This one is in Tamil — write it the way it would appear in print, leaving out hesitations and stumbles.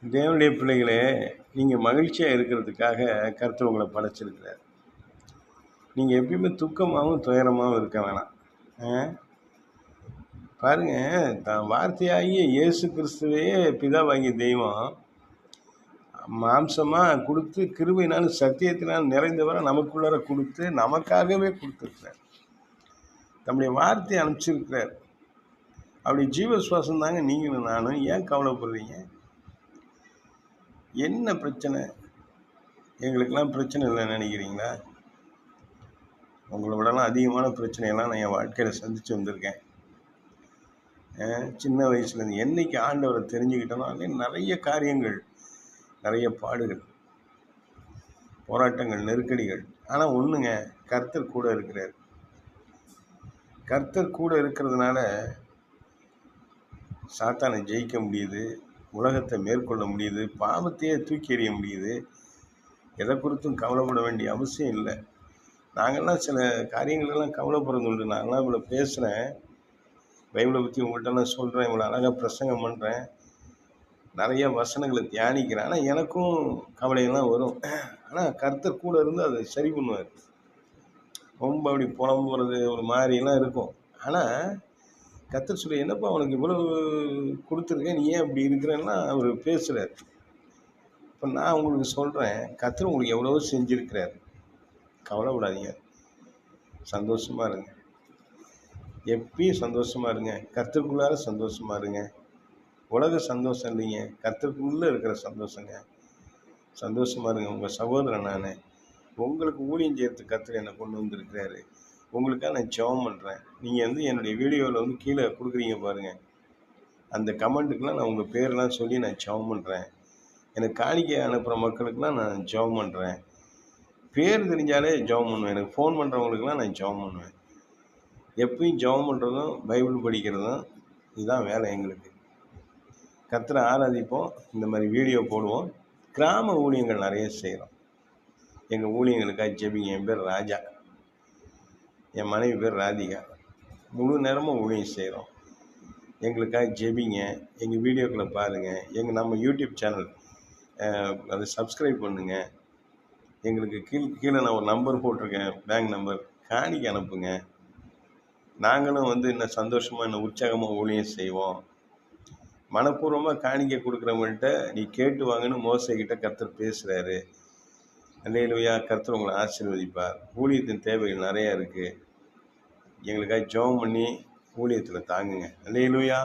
தேவனுடைய பிள்ளைகளே, நீங்கள் மகிழ்ச்சியாக இருக்கிறதுக்காக கர்த்தர் உங்களை படைச்சிருக்கிறார். நீங்கள் எப்பயுமே துக்கமாகவும் துயரமாகவும் இருக்க வேணாம். பாருங்க, தான் வார்த்தையாகிய இயேசு கிறிஸ்துவையே பிதாவாகிய தெய்வம் மாம்சமாக கொடுத்து கிருபையினாலும் சத்தியத்தினால் நிறைந்தவரை நமக்குள்ளார கொடுத்து நமக்காகவே கொடுத்துருக்கிறார். தம்முடைய வார்த்தையை அனுப்பிச்சிருக்கிறார். அப்படி ஜீவ சுவாசம் தாங்க நீங்களும் நானும். ஏன் கவலைப்படுறீங்க? என்ன பிரச்சனை? எங்களுக்கெல்லாம் பிரச்சனை இல்லைன்னு நினைக்கிறீங்களா? உங்களை விடலாம் அதிகமான பிரச்சனையெல்லாம் நான் என் வாழ்க்கையில் சந்தித்து வந்திருக்கேன். சின்ன வயசுலேருந்து என்னைக்கு ஆண்டவரை தெரிஞ்சுக்கிட்டனோ நிறைய காரியங்கள், நிறைய பாடுகள், போராட்டங்கள், நெருக்கடிகள். ஆனால் ஒன்றுங்க, கர்த்தர் கூட இருக்கிறார். கர்த்தர் கூட இருக்கிறதுனால சாத்தானை ஜெயிக்க முடியுது, உலகத்தை மேற்கொள்ள முடியுது, பாவத்தையே தூக்கி எறிய முடியுது. எதை குறித்தும் கவலைப்பட வேண்டிய அவசியம் இல்லை. நாங்கள்லாம் சில காரியங்களெல்லாம் கவலைப்படுறது உண்டு. நாங்களாம் இவ்வளோ பேசுகிறேன், பைபிளை பற்றி உங்கள்கிட்டலாம் சொல்கிறேன், இவ்வளோ அழகாக பிரசங்கம் பண்ணுறேன், நிறைய வசனங்களை தியானிக்கிறேன். ஆனால் எனக்கும் கவலையெல்லாம் வரும். ஆனால் கர்த்தர் கூட இருந்து அதை சரி பண்ணுவார். ரொம்ப அப்படி புலம்புறது ஒரு மாதிரிலாம் இருக்கும். ஆனால் கர்த்தர் சொல்லி, என்னப்பா அவனுக்கு இவ்வளோ கொடுத்துருக்கேன், நீ ஏன் அப்படி இருக்கிறேன்னா அவர் பேசுகிறார். இப்போ நான் உங்களுக்கு சொல்கிறேன், கர்த்தர் உங்களுக்கு எவ்வளோ செஞ்சுருக்கிறார். கவலைப்படாதீங்க, சந்தோஷமாக இருங்க. எப்பயும் சந்தோஷமாக இருங்க. கர்த்தருக்குள்ளார சந்தோஷமாக இருங்க. உலக சந்தோஷம் இல்லைங்க, கர்த்தருக்குள்ளே இருக்கிற சந்தோஷங்க. சந்தோஷமாக இருங்க. உங்கள் சகோதரன் நான். உங்களுக்கு ஊழியம் செய்யறதுக்கு கர்த்தர் என்னை கொண்டு வந்திருக்கிறாரு. உங்களுக்காக நான் ஜெபம் பண்ணுறேன். நீங்கள் என்னுடைய வீடியோவில் கீழே கொடுக்குறீங்க பாருங்கள், அந்த கமெண்ட்டுக்கெலாம் நான் உங்கள் பேரெலாம் சொல்லி நான் ஜெபம் பண்ணுறேன். எனக்கு காணிக்கை அனுப்புகிற மக்களுக்கெலாம் நான் ஜெபம் பண்ணுறேன். பேர் தெரிஞ்சாலே ஜெபம் பண்ணுவேன். எனக்கு ஃபோன் பண்ணுறவங்களுக்கெல்லாம் நான் ஜெபம் பண்ணுவேன். எப்பயும் ஜெபம் பண்ணுறதும் பைபிள் படிக்கிறதும் இதுதான் வேலை எங்களுக்கு. கர்த்தரை ஆராதிப்போம், இந்த மாதிரி வீடியோ போடுவோம். கிராம ஊழியங்கள் நிறைய செய்கிறோம். எங்கள் ஊழியங்களுக்காக ஜெபிங்க. என் பேர் ராஜா, என் மனைவி பேர் ராதிகா. முழு நேரமும் ஊழியம் செய்கிறோம். எங்களுக்காக ஜெபிங்க. எங்கள் வீடியோக்களை பாருங்கள். நம்ம யூடியூப் சேனல் அதை சப்ஸ்கிரைப் பண்ணுங்கள். எங்களுக்கு கீழே நான் ஒரு நம்பர் போட்டிருக்கேன், பேங்க் நம்பர். காணிக்கை அனுப்புங்க. நாங்களும் இன்னும் சந்தோஷமாக, இன்னும் உற்சாகமாக ஊழியம் செய்வோம். மனப்பூர்வமாக காணிக்கை கொடுக்குறவங்கள்ட்ட நீ கேட்டு வாங்கன்னு மோசைக்கிட்ட கர்த்தர் பேசுகிறாரு. அல்லேலூயா. கர்த்தர் உங்களை ஆசீர்வதிப்பார். ஊழியத்தின் தேவைகள் நிறையா இருக்குது. எங்களுக்காக ஜெபம் பண்ணி ஊழியத்தில் தாங்குங்க. அல்லேலூயா.